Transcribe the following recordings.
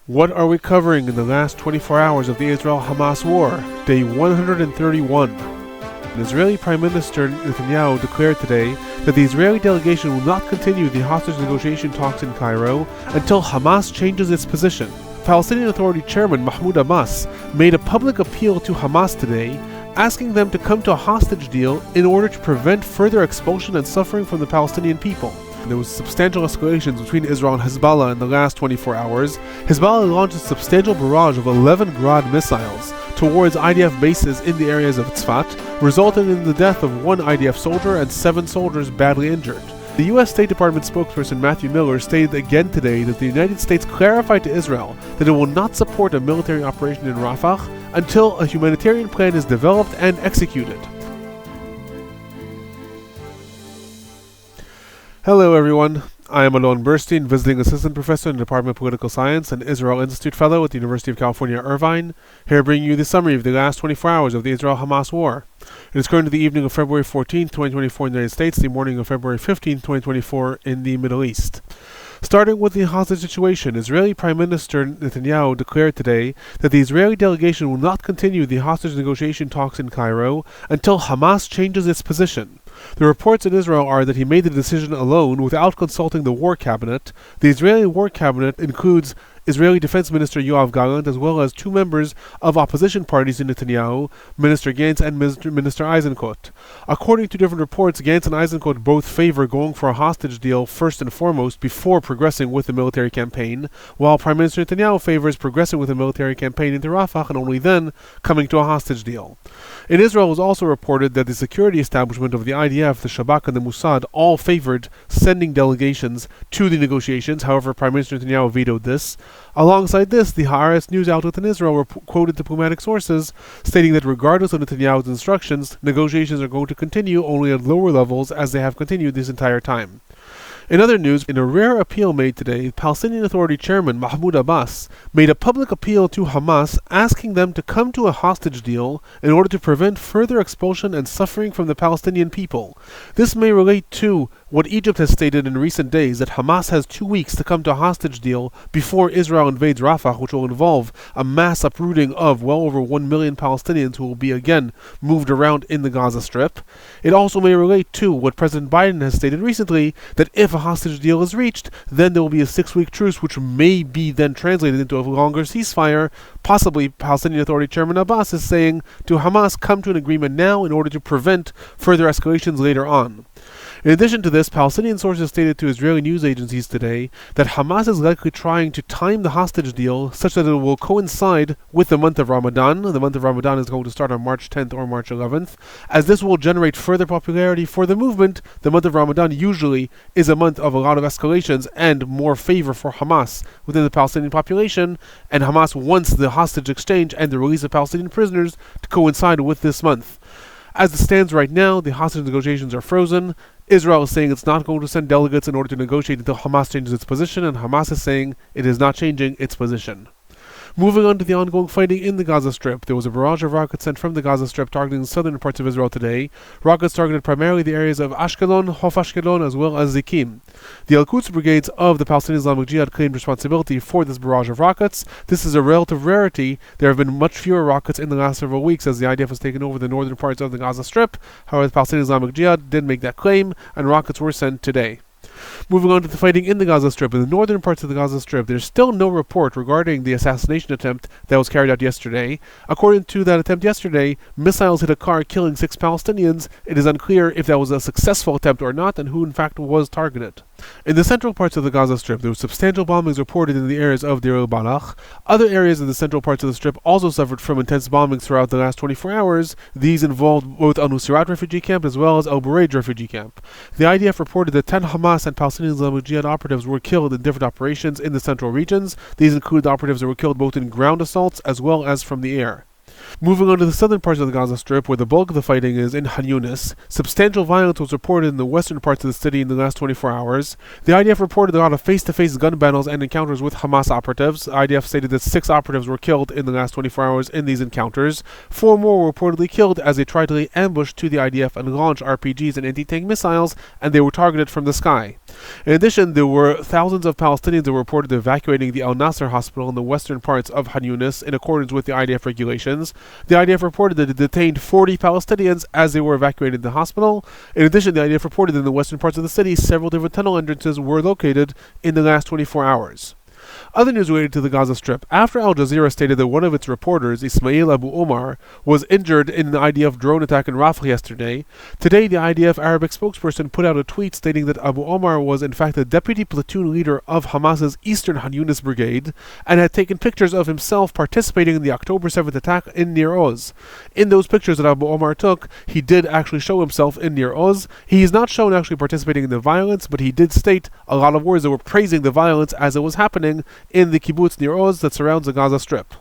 What are we covering in the last 24 hours of the Israel-Hamas War? Day 131. Israeli Prime Minister Netanyahu declared today that the Israeli delegation will not continue the hostage negotiation talks in Cairo until Hamas changes its position. Palestinian Authority Chairman Mahmoud Abbas made a public appeal to Hamas today, asking them to come to a hostage deal in order to prevent further expulsion and suffering from the Palestinian people. There was substantial escalations between Israel and Hezbollah in the last 24 hours. Hezbollah launched a substantial barrage of 11 Grad missiles towards IDF bases in the areas of Tzfat, resulting in the death of one IDF soldier and 7 soldiers badly injured. The U.S. State Department spokesperson Matthew Miller stated again today that the United States clarified to Israel that it will not support a military operation in Rafah until a humanitarian plan is developed and executed. Hello everyone, I am Alon Burstein, visiting assistant professor in the Department of Political Science and Israel Institute fellow at the University of California, Irvine, here bringing you the summary of the last 24 hours of the Israel-Hamas War. It is currently the evening of February 14, 2024 in the United States, the morning of February 15, 2024 in the Middle East. Starting with the hostage situation, Israeli Prime Minister Netanyahu declared today that the Israeli delegation will not continue the hostage negotiation talks in Cairo until Hamas changes its position. The reports in Israel are that he made the decision alone without consulting the War Cabinet. The Israeli War Cabinet includes Israeli Defense Minister Yoav Gallant, as well as 2 members of opposition parties in Netanyahu, Minister Gantz and Minister Eisenkot. According to different reports, Gantz and Eisenkot both favor going for a hostage deal first and foremost before progressing with the military campaign, while Prime Minister Netanyahu favors progressing with a military campaign into Rafah and only then coming to a hostage deal. In Israel, it was also reported that the security establishment of the IDF, the Shabak and the Mossad all favored sending delegations to the negotiations. However, Prime Minister Netanyahu vetoed this. Alongside this, the Haaretz news outlet in Israel quoted diplomatic sources stating that regardless of Netanyahu's instructions, negotiations are going to continue only at lower levels as they have continued this entire time. In other news, in a rare appeal made today, Palestinian Authority Chairman Mahmoud Abbas made a public appeal to Hamas asking them to come to a hostage deal in order to prevent further expulsion and suffering from the Palestinian people. This may relate to what Egypt has stated in recent days, that Hamas has 2 weeks to come to a hostage deal before Israel invades Rafah, which will involve a mass uprooting of well over 1 million Palestinians who will be again moved around in the Gaza Strip. It also may relate to what President Biden has stated recently, that if a hostage deal is reached, then there will be a 6-week truce, which may be then translated into a longer ceasefire. Possibly Palestinian Authority Chairman Abbas is saying to Hamas, come to an agreement now in order to prevent further escalations later on. In addition to this, Palestinian sources stated to Israeli news agencies today that Hamas is likely trying to time the hostage deal such that it will coincide with the month of Ramadan. The month of Ramadan is going to start on March 10th or March 11th. As this will generate further popularity for the movement, the month of Ramadan usually is a month of a lot of escalations and more favor for Hamas within the Palestinian population, and Hamas wants the hostage exchange and the release of Palestinian prisoners to coincide with this month. As it stands right now, the hostage negotiations are frozen. Israel is saying it's not going to send delegates in order to negotiate until Hamas changes its position, and Hamas is saying it is not changing its position. Moving on to the ongoing fighting in the Gaza Strip, there was a barrage of rockets sent from the Gaza Strip targeting the southern parts of Israel today. Rockets targeted primarily the areas of Ashkelon, Hof Ashkelon, as well as Zikim. The Al-Quds brigades of the Palestinian Islamic Jihad claimed responsibility for this barrage of rockets. This is a relative rarity. There have been much fewer rockets in the last several weeks as the IDF has taken over the northern parts of the Gaza Strip. However, the Palestinian Islamic Jihad did make that claim, and rockets were sent today. Moving on to the fighting in the Gaza Strip. In the northern parts of the Gaza Strip, there's still no report regarding the assassination attempt that was carried out yesterday. According to that attempt yesterday, missiles hit a car killing 6 Palestinians. It is unclear if that was a successful attempt or not, and who in fact was targeted. In the central parts of the Gaza Strip, there were substantial bombings reported in the areas of Deir el-Balah. Other areas in the central parts of the Strip also suffered from intense bombings throughout the last 24 hours. These involved both al-Nuseirat refugee camp as well as al-Bureid refugee camp. The IDF reported that 10 Hamas and Palestinian Islamic Jihad operatives were killed in different operations in the central regions. These include operatives that were killed both in ground assaults as well as from the air. Moving on to the southern parts of the Gaza Strip, where the bulk of the fighting is in Khan Yunis, substantial violence was reported in the western parts of the city in the last 24 hours. The IDF reported a lot of face-to-face gun battles and encounters with Hamas operatives. The IDF stated that 6 operatives were killed in the last 24 hours in these encounters. 4 more were reportedly killed as they tried to lay ambush to the IDF and launch RPGs and anti-tank missiles, and they were targeted from the sky. In addition, there were thousands of Palestinians that were reported evacuating the Al-Nasser hospital in the western parts of Khan Yunis in accordance with the IDF regulations. The IDF reported that it detained 40 Palestinians as they were evacuated the hospital. In addition, the IDF reported that in the western parts of the city, several different tunnel entrances were located in the last 24 hours. Other news related to the Gaza Strip. After Al Jazeera stated that one of its reporters, Ismail Abu Omar, was injured in an IDF drone attack in Rafah yesterday, today the IDF Arabic spokesperson put out a tweet stating that Abu Omar was in fact the deputy platoon leader of Hamas's Eastern Khan Yunis brigade and had taken pictures of himself participating in the October 7th attack in Nir Oz. In those pictures that Abu Omar took, he did actually show himself in Nir Oz. He is not shown actually participating in the violence, but he did state a lot of words that were praising the violence as it was happening in the kibbutz Nir Oz that surrounds the Gaza Strip.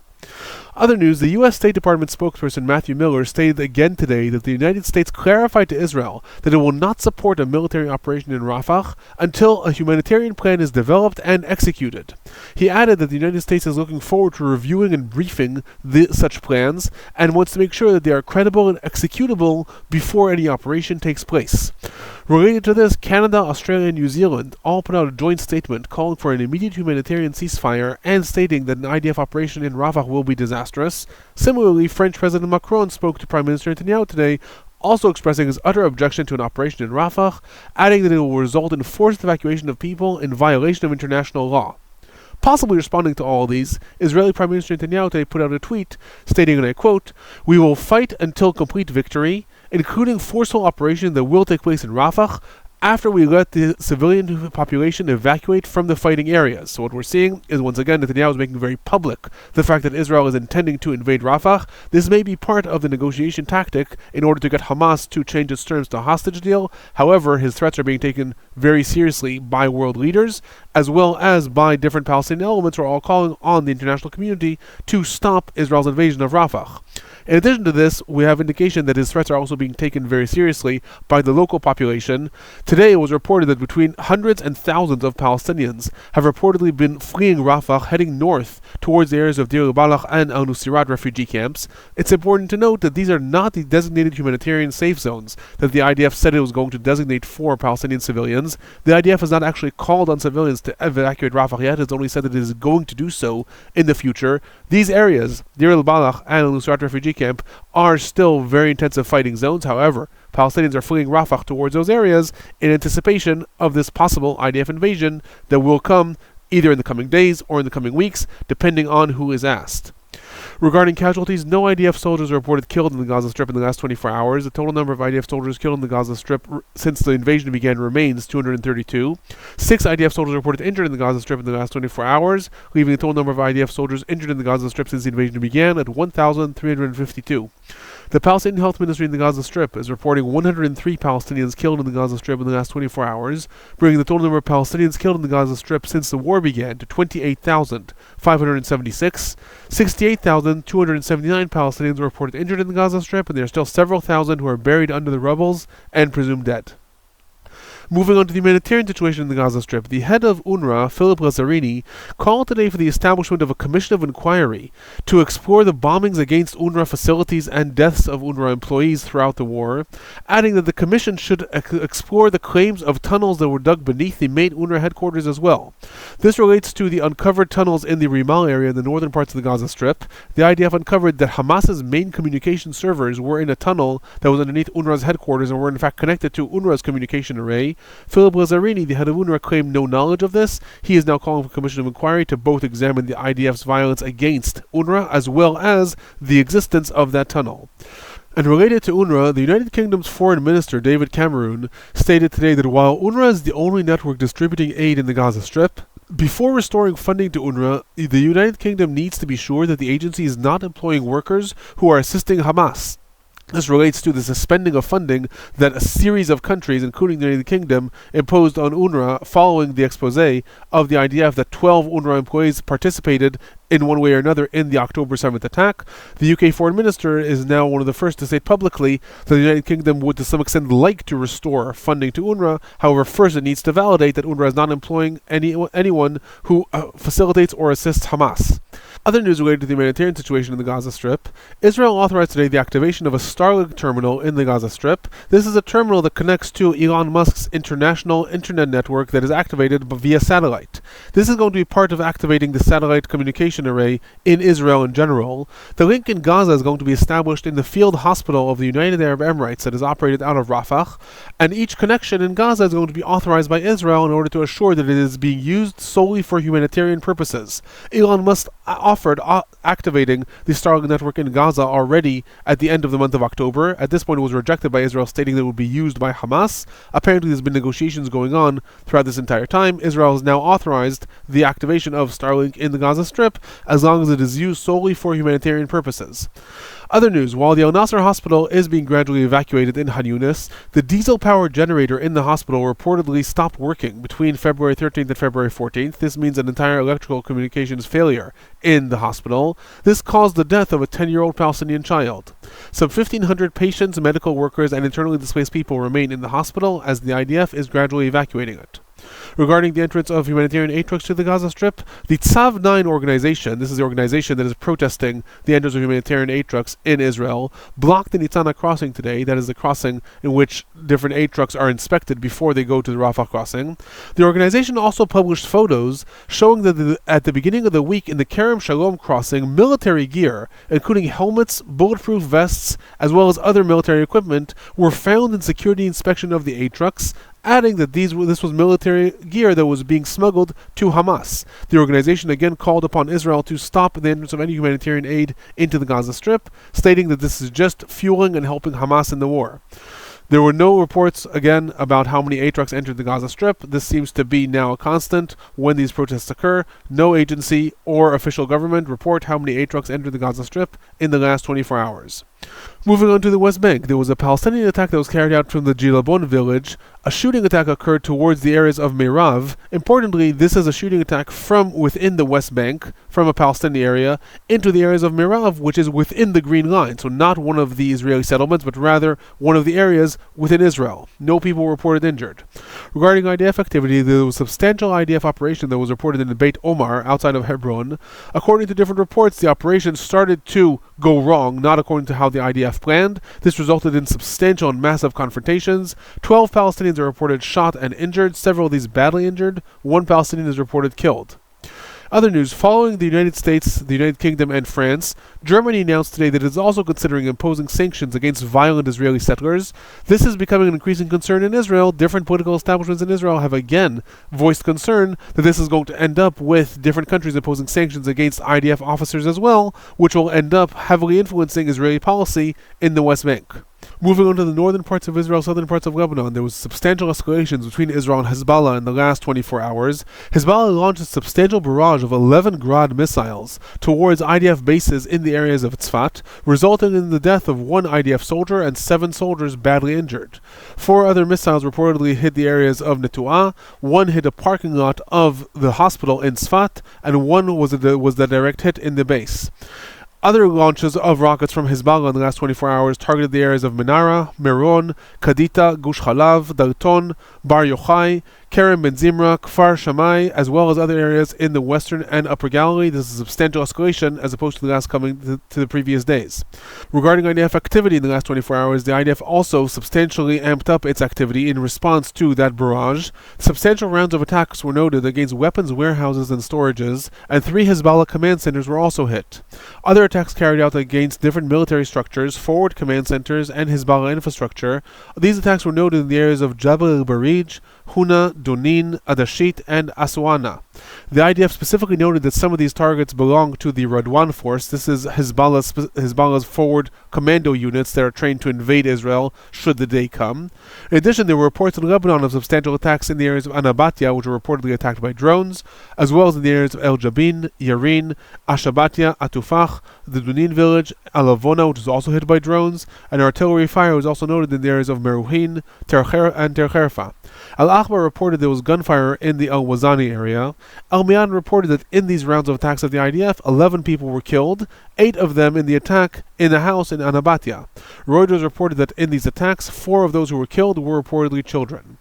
Other news, the U.S. State Department spokesperson Matthew Miller stated again today that the United States clarified to Israel that it will not support a military operation in Rafah until a humanitarian plan is developed and executed. He added that the United States is looking forward to reviewing and briefing such plans and wants to make sure that they are credible and executable before any operation takes place. Related to this, Canada, Australia, and New Zealand all put out a joint statement calling for an immediate humanitarian ceasefire and stating that an IDF operation in Rafah will be disastrous. Similarly, French President Macron spoke to Prime Minister Netanyahu today, also expressing his utter objection to an operation in Rafah, adding that it will result in forced evacuation of people in violation of international law. Possibly responding to all of these, Israeli Prime Minister Netanyahu today put out a tweet stating, and I quote, "We will fight until complete victory, including forceful operation that will take place in Rafah, after we let the civilian population evacuate from the fighting areas." So what we're seeing is, once again, Netanyahu is making very public the fact that Israel is intending to invade Rafah. This may be part of the negotiation tactic in order to get Hamas to change its terms to a hostage deal. However, his threats are being taken very seriously by world leaders, as well as by different Palestinian elements who are all calling on the international community to stop Israel's invasion of Rafah. In addition to this, we have indication that his threats are also being taken very seriously by the local population. Today it was reported that between hundreds and thousands of Palestinians have reportedly been fleeing Rafah, heading north towards the areas of Deir el-Balah and al-Nuseirat refugee camps. It's important to note that these are not the designated humanitarian safe zones that the IDF said it was going to designate for Palestinian civilians. The IDF has not actually called on civilians to evacuate Rafah yet. It's only said that it is going to do so in the future. These areas, Deir el-Balah and al-Nuseirat refugee camp, are still very intensive fighting zones. However, Palestinians are fleeing Rafah towards those areas in anticipation of this possible IDF invasion that will come either in the coming days or in the coming weeks, depending on who is asked. Regarding casualties, no IDF soldiers are reported killed in the Gaza Strip in the last 24 hours. The total number of IDF soldiers killed in the Gaza Strip since the invasion began remains 232. 6 IDF soldiers are reported injured in the Gaza Strip in the last 24 hours, leaving the total number of IDF soldiers injured in the Gaza Strip since the invasion began at 1,352. The Palestinian Health Ministry in the Gaza Strip is reporting 103 Palestinians killed in the Gaza Strip in the last 24 hours, bringing the total number of Palestinians killed in the Gaza Strip since the war began to 28,576. 68,279 Palestinians were reported injured in the Gaza Strip, and there are still several thousand who are buried under the rubble and presumed dead. Moving on to the humanitarian situation in the Gaza Strip, the head of UNRWA, Philip Lazzarini, called today for the establishment of a commission of inquiry to explore the bombings against UNRWA facilities and deaths of UNRWA employees throughout the war, adding that the commission should explore the claims of tunnels that were dug beneath the main UNRWA headquarters as well. This relates to the uncovered tunnels in the Rimal area in the northern parts of the Gaza Strip. The IDF uncovered that Hamas's main communication servers were in a tunnel that was underneath UNRWA's headquarters and were in fact connected to UNRWA's communication array. Philip Lazzarini, the head of UNRWA, claimed no knowledge of this. He is now calling for a commission of inquiry to both examine the IDF's violence against UNRWA as well as the existence of that tunnel. And related to UNRWA, the United Kingdom's Foreign Minister, David Cameron, stated today that while UNRWA is the only network distributing aid in the Gaza Strip, before restoring funding to UNRWA, the United Kingdom needs to be sure that the agency is not employing workers who are assisting Hamas. This relates to the suspending of funding that a series of countries, including the United Kingdom, imposed on UNRWA following the expose of the IDF that 12 UNRWA employees participated in one way or another in the October 7th attack. The UK Foreign Minister is now one of the first to say publicly that the United Kingdom would to some extent like to restore funding to UNRWA. However, first it needs to validate that UNRWA is not employing anyone who facilitates or assists Hamas. Other news related to the humanitarian situation in the Gaza Strip. Israel authorized today the activation of a Starlink terminal in the Gaza Strip. This is a terminal that connects to Elon Musk's international internet network that is activated via satellite. This is going to be part of activating the satellite communication array in Israel in general. The link in Gaza is going to be established in the field hospital of the United Arab Emirates that is operated out of Rafah, and each connection in Gaza is going to be authorized by Israel in order to assure that it is being used solely for humanitarian purposes. Elon Musk offered activating the Starlink network in Gaza already at the end of the month of October. At this point, it was rejected by Israel, stating that it would be used by Hamas. Apparently, there's been negotiations going on throughout this entire time. Israel has now authorized the activation of Starlink in the Gaza Strip as long as it is used solely for humanitarian purposes. Other news, while the Al Nasser hospital is being gradually evacuated in Khan Yunis, the diesel-powered generator in the hospital reportedly stopped working between February 13th and February 14th. This means an entire electrical communications failure in the hospital. This caused the death of a 10-year-old Palestinian child. Some 1,500 patients, medical workers, and internally displaced people remain in the hospital as the IDF is gradually evacuating it. Regarding the entrance of humanitarian aid trucks to the Gaza Strip, the Tzav 9 organization, this is the organization that is protesting the entrance of humanitarian aid trucks in Israel, blocked the Nitzana crossing today. That is the crossing in which different aid trucks are inspected before they go to the Rafah crossing. The organization also published photos showing that at the beginning of the week in the Kerem Shalom crossing, military gear, including helmets, bulletproof vests, as well as other military equipment, were found in security inspection of the aid trucks, adding that this was military gear that was being smuggled to Hamas. The organization again called upon Israel to stop the entrance of any humanitarian aid into the Gaza Strip, stating that this is just fueling and helping Hamas in the war. There were no reports, again, about how many aid trucks entered the Gaza Strip. This seems to be now a constant when these protests occur. No agency or official government report how many aid trucks entered the Gaza Strip in the last 24 hours. Moving on to the West Bank, there was a Palestinian attack that was carried out from the Jilabon village. A shooting attack occurred towards the areas of Merav. Importantly, this is a shooting attack from within the West Bank, from a Palestinian area, into the areas of Merav, which is within the Green Line. So not one of the Israeli settlements, but rather one of the areas within Israel. No people were reported injured. Regarding IDF activity, there was a substantial IDF operation that was reported in the Beit Omar, outside of Hebron. According to different reports, the operation started to go wrong, not according to how the IDF planned. This resulted in substantial and massive confrontations. 12 Palestinians are reported shot and injured, several of these badly injured. 1 Palestinian is reported killed. Other news, following the United States, the United Kingdom, and France, Germany announced today that it is also considering imposing sanctions against violent Israeli settlers. This is becoming an increasing concern in Israel. Different political establishments in Israel have again voiced concern that this is going to end up with different countries imposing sanctions against IDF officers as well, which will end up heavily influencing Israeli policy in the West Bank. Moving on to the northern parts of Israel, southern parts of Lebanon, there was substantial escalations between Israel and Hezbollah in the last 24 hours. Hezbollah launched a substantial barrage of 11 Grad missiles towards IDF bases in the areas of Tzfat, resulting in the death of 1 IDF soldier and 7 soldiers badly injured. 4 other missiles reportedly hit the areas of Netuah, 1 hit a parking lot of the hospital in Tzfat, and 1 was the direct hit in the base. Other launches of rockets from Hezbollah in the last 24 hours targeted the areas of Menara, Meron, Kadita, Gush Chalav, Dalton, Bar Yochai, Kerem Ben Zimra, Kfar Shammai, as well as other areas in the western and upper Galilee. This is a substantial escalation as opposed to the last coming to the previous days. Regarding IDF activity in the last 24 hours, the IDF also substantially amped up its activity in response to that barrage. Substantial rounds of attacks were noted against weapons warehouses and storages, and 3 Hezbollah command centers were also hit. Other attacks carried out against different military structures, forward command centers, and Hezbollah infrastructure. These attacks were noted in the areas of Jabal el-Barij, Huna, Dunin, Adashit, and Aswana. The IDF specifically noted that some of these targets belong to the Radwan force. This is Hezbollah's forward commando units that are trained to invade Israel should the day come. In addition, there were reports in Lebanon of substantial attacks in the areas of Anabatia, which were reportedly attacked by drones, as well as in the areas of El Jabin, Yarin, Ashabatia, Atufach, the Dunin village, Alavona, which was also hit by drones, and artillery fire was also noted in the areas of Meruhin, and Tercherfa. Al-Akhbar reported there was gunfire in the Al-Wazani area. Al-Miyan reported that in these rounds of attacks of the IDF, 11 people were killed, 8 of them in the attack in a house in Anabatia. Reuters reported that in these attacks, 4 of those who were killed were reportedly children.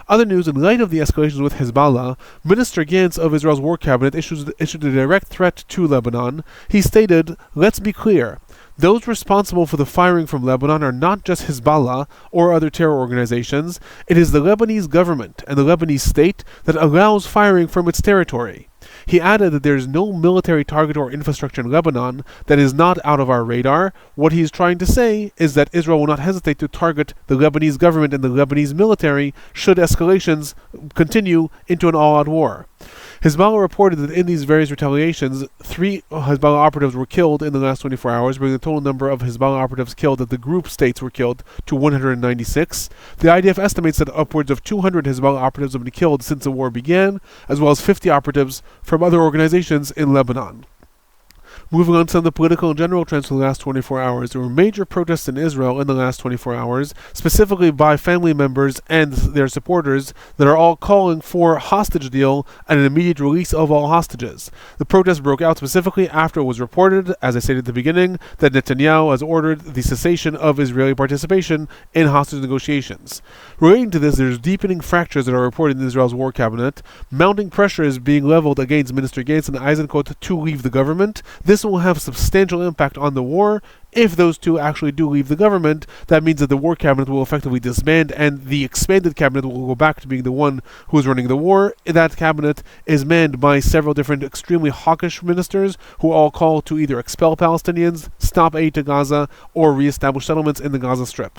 Other news: in light of the escalations with Hezbollah, Minister Gantz of Israel's war cabinet issued a direct threat to Lebanon. He stated, "Let's be clear. Those responsible for the firing from Lebanon are not just Hezbollah or other terror organizations. It is the Lebanese government and the Lebanese state that allows firing from its territory." He added that there is no military target or infrastructure in Lebanon that is not out of our radar. What he is trying to say is that Israel will not hesitate to target the Lebanese government and the Lebanese military should escalations continue into an all-out war. Hezbollah reported that in these various retaliations, 3 Hezbollah operatives were killed in the last 24 hours, bringing the total number of Hezbollah operatives killed that the group states were killed to 196. The IDF estimates that upwards of 200 Hezbollah operatives have been killed since the war began, as well as 50 operatives from other organizations in Lebanon. Moving on to some of the political and general trends for the last 24 hours. There were major protests in Israel in the last 24 hours, specifically by family members and their supporters that are all calling for a hostage deal and an immediate release of all hostages. The protests broke out specifically after it was reported, as I stated at the beginning, that Netanyahu has ordered the cessation of Israeli participation in hostage negotiations. Relating to this, there's deepening fractures that are reported in Israel's war cabinet. Mounting pressure is being leveled against Minister Gantz and Eisenkot to leave the government. This will have substantial impact on the war. If those two actually do leave the government, that means that the war cabinet will effectively disband and the expanded cabinet will go back to being the one who is running the war. That cabinet is manned by several different extremely hawkish ministers who all call to either expel Palestinians, stop aid to Gaza, or re-establish settlements in the Gaza Strip.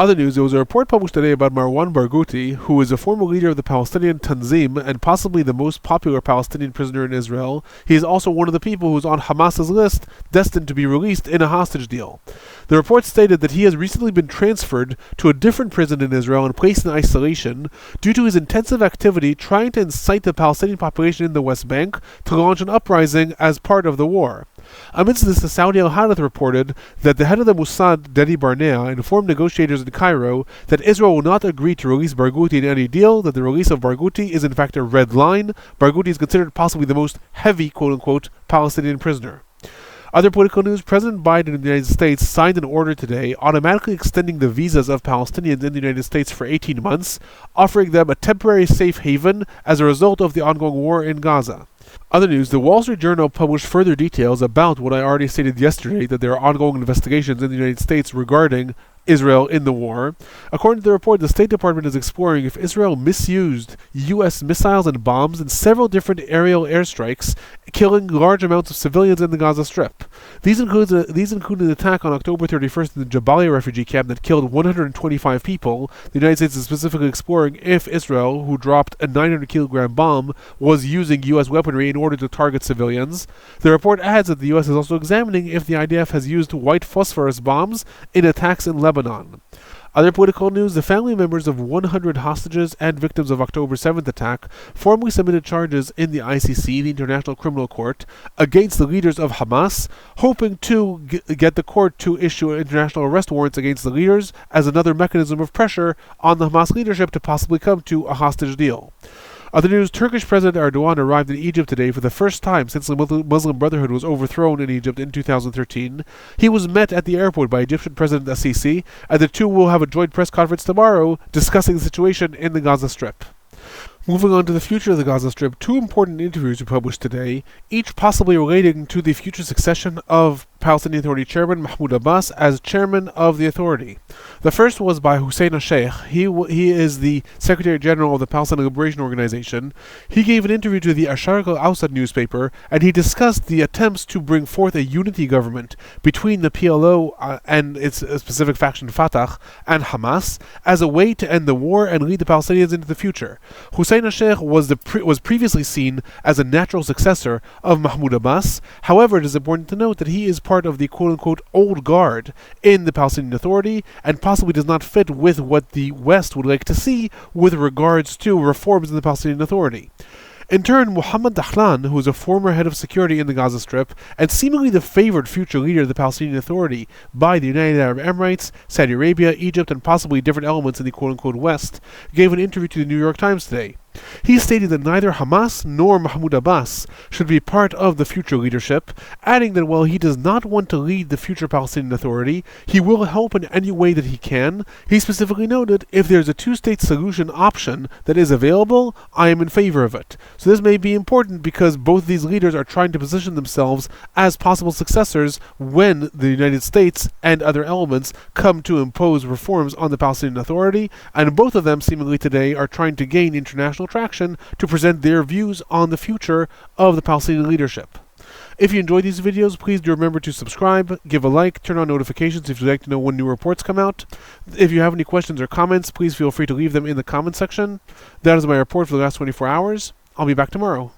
Other news: there was a report published today about Marwan Barghouti, who is a former leader of the Palestinian Tanzim and possibly the most popular Palestinian prisoner in Israel. He is also one of the people who is on Hamas's list, destined to be released in a hostage deal. The report stated that he has recently been transferred to a different prison in Israel and placed in isolation due to his intensive activity trying to incite the Palestinian population in the West Bank to launch an uprising as part of the war. Amidst this, the Saudi Al-Hadath reported that the head of the Mossad, Dedi Barnea, informed negotiators in Cairo that Israel will not agree to release Barghouti in any deal, that the release of Barghouti is in fact a red line. Barghouti is considered possibly the most heavy, quote-unquote, Palestinian prisoner. Other political news: President Biden of the United States signed an order today automatically extending the visas of Palestinians in the United States for 18 months, offering them a temporary safe haven as a result of the ongoing war in Gaza. Other news: the Wall Street Journal published further details about what I already stated yesterday, that there are ongoing investigations in the United States regarding Israel in the war. According to the report, the State Department is exploring if Israel misused U.S. missiles and bombs in several different aerial airstrikes, killing large amounts of civilians in the Gaza Strip. These include an attack on October 31st in the Jabalia refugee camp that killed 125 people. The United States is specifically exploring if Israel, who dropped a 900-kilogram bomb, was using U.S. weaponry in order to target civilians. The report adds that the U.S. is also examining if the IDF has used white phosphorus bombs in attacks in Lebanon. Other political news: the family members of 100 hostages and victims of October 7th attack formally submitted charges in the ICC, the International Criminal Court, against the leaders of Hamas, hoping to get the court to issue international arrest warrants against the leaders as another mechanism of pressure on the Hamas leadership to possibly come to a hostage deal. Other news: Turkish President Erdogan arrived in Egypt today for the first time since the Muslim Brotherhood was overthrown in Egypt in 2013. He was met at the airport by Egyptian President Assisi, and the two will have a joint press conference tomorrow discussing the situation in the Gaza Strip. Moving on to the future of the Gaza Strip, 2 important interviews were published today, each possibly relating to the future succession of Palestinian Authority chairman Mahmoud Abbas as chairman of the authority. The first was by Hussein al-Sheikh. He is the Secretary General of the Palestinian Liberation Organization. He gave an interview to the Asharq al-Awsat newspaper, and he discussed the attempts to bring forth a unity government between the PLO and its specific faction Fatah and Hamas as a way to end the war and lead the Palestinians into the future. Hussein al-Sheikh was previously seen as a natural successor of Mahmoud Abbas. However, it is important to note that he is part of the quote-unquote old guard in the Palestinian Authority and possibly does not fit with what the West would like to see with regards to reforms in the Palestinian Authority. In turn, Mohammed Dahlan, who is a former head of security in the Gaza Strip and seemingly the favored future leader of the Palestinian Authority by the United Arab Emirates, Saudi Arabia, Egypt, and possibly different elements in the quote-unquote West, gave an interview to the New York Times today. He stated that neither Hamas nor Mahmoud Abbas should be part of the future leadership, adding that while he does not want to lead the future Palestinian Authority, he will help in any way that he can. He specifically noted, if there's a two-state solution option that is available, I am in favor of it. So this may be important because both these leaders are trying to position themselves as possible successors when the United States and other elements come to impose reforms on the Palestinian Authority, and both of them seemingly today are trying to gain international traction to present their views on the future of the Palestinian leadership. If you enjoyed these videos, please do remember to subscribe, give a like, turn on notifications if you'd like to know when new reports come out. If you have any questions or comments, please feel free to leave them in the comment section. That is my report for the last 24 hours. I'll be back tomorrow.